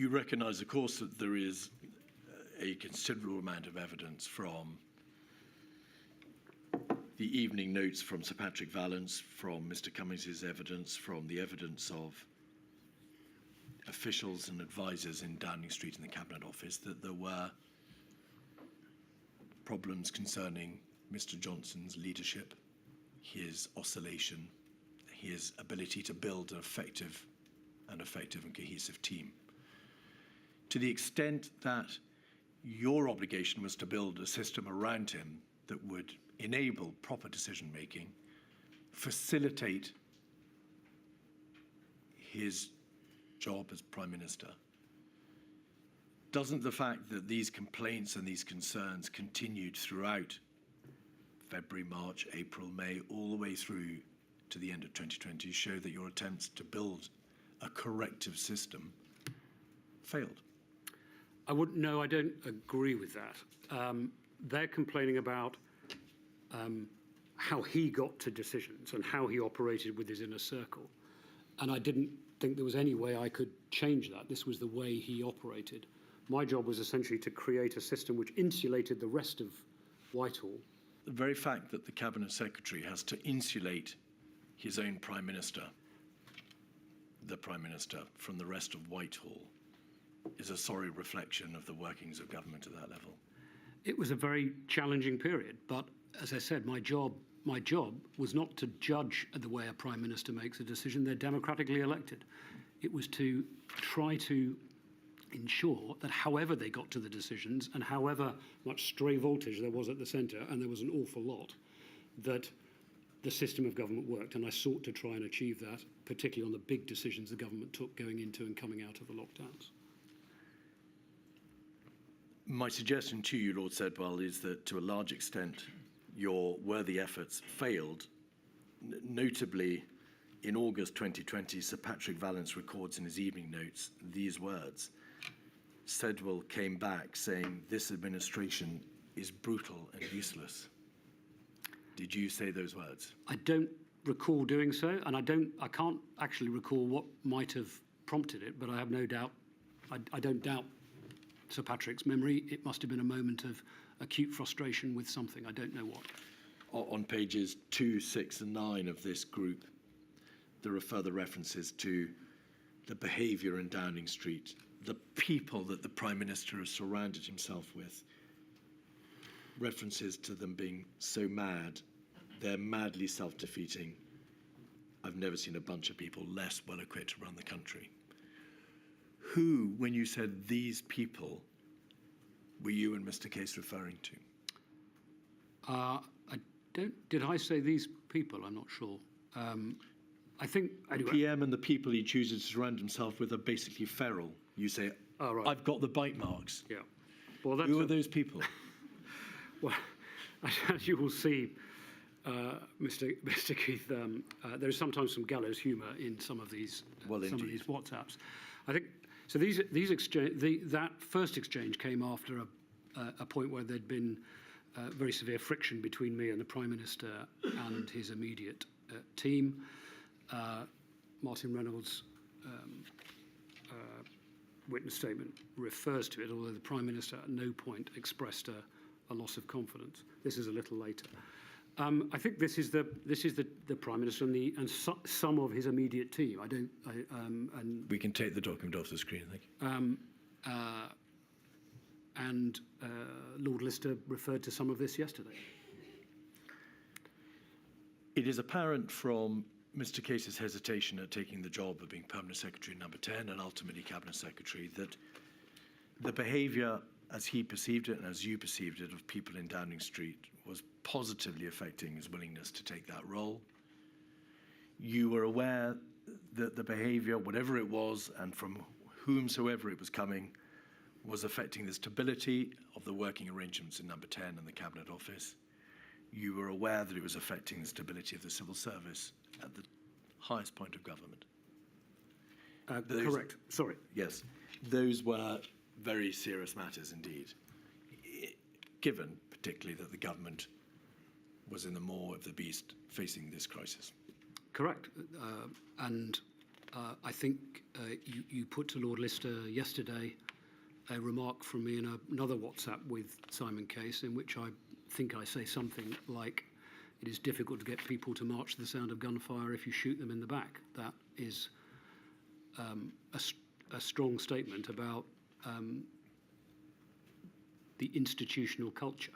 You recognise, of course, that there is a considerable amount of evidence from the evening notes from Sir Patrick Vallance, from Mr. Cummings' evidence, from the evidence of officials and advisors in Downing Street in the Cabinet Office, that there were problems concerning Mr. Johnson's leadership, his oscillation, his ability to build an effective and cohesive team. To the extent that your obligation was to build a system around him that would enable proper decision-making, facilitate his job as Prime Minister, doesn't the fact that these complaints and these concerns continued throughout February, March, April, May, all the way through to the end of 2020 show that your attempts to build a corrective system failed? I don't agree with that. They're complaining about how he got to decisions and how he operated with his inner circle. And I didn't think there was any way I could change that. This was the way he operated. My job was essentially to create a system which insulated the rest of Whitehall. The very fact that the Cabinet Secretary has to insulate his own Prime Minister, the Prime Minister, from the rest of Whitehall is a sorry reflection of the workings of government at that level. It was a very challenging period, but as I said, my job was not to judge the way a Prime Minister makes a decision. They're democratically elected. It was to try to ensure that however they got to the decisions and however much stray voltage there was at the centre, and there was an awful lot, that the system of government worked. And I sought to try and achieve that, particularly on the big decisions the government took going into and coming out of the lockdowns. My suggestion to you, Lord Sedwill, is that to a large extent your worthy efforts failed. Notably, in August 2020, Sir Patrick Vallance records in his evening notes these words: Sedwill came back saying, "This administration is brutal and useless." Did you say those words? I don't recall doing so, and I can't actually recall what might have prompted it, but I have no doubt, I don't doubt Sir Patrick's memory. It must have been a moment of acute frustration with something. I don't know what. On pages 2, 6 and 9 of this group, there are further references to the behaviour in Downing Street, the people that the Prime Minister has surrounded himself with, references to them being so mad, they're madly self-defeating. I've never seen a bunch of people less well-equipped to run the country. Who, when you said these people, were you and Mr. Case referring to? Did I say these people? I'm not sure. I think anyway, the PM and the people he chooses to surround himself with are basically feral. You say, oh, right. I've got the bite marks. Yeah. Well, that's who are those people? Well, as you will see, Mr. Keith, there is sometimes some gallows humour in some of these WhatsApps. I think so. That first exchange came after a point where there'd been very severe friction between me and the Prime Minister and his immediate team. Martin Reynolds' witness statement refers to it, although the Prime Minister at no point expressed a loss of confidence. This is a little later. I think this is the Prime Minister and some of his immediate team. And we can take the document off the screen, thank you. And Lord Lister referred to some of this yesterday. It is apparent from Mr. Case's hesitation at taking the job of being Permanent Secretary number 10 and ultimately Cabinet Secretary that the behaviour as he perceived it and as you perceived it of people in Downing Street was positively affecting his willingness to take that role. You were aware that the behaviour, whatever it was and from whomsoever it was coming, was affecting the stability of the working arrangements in number 10 and the Cabinet Office. You were aware that it was affecting the stability of the civil service at the highest point of government. Correct. Sorry. Yes. Those were very serious matters indeed, given particularly that the government was in the maw of the beast facing this crisis. Correct. And I think you put to Lord Lister yesterday a remark from me in another WhatsApp with Simon Case, in which I think I say something like, it is difficult to get people to march to the sound of gunfire if you shoot them in the back. That is a strong statement about the institutional culture.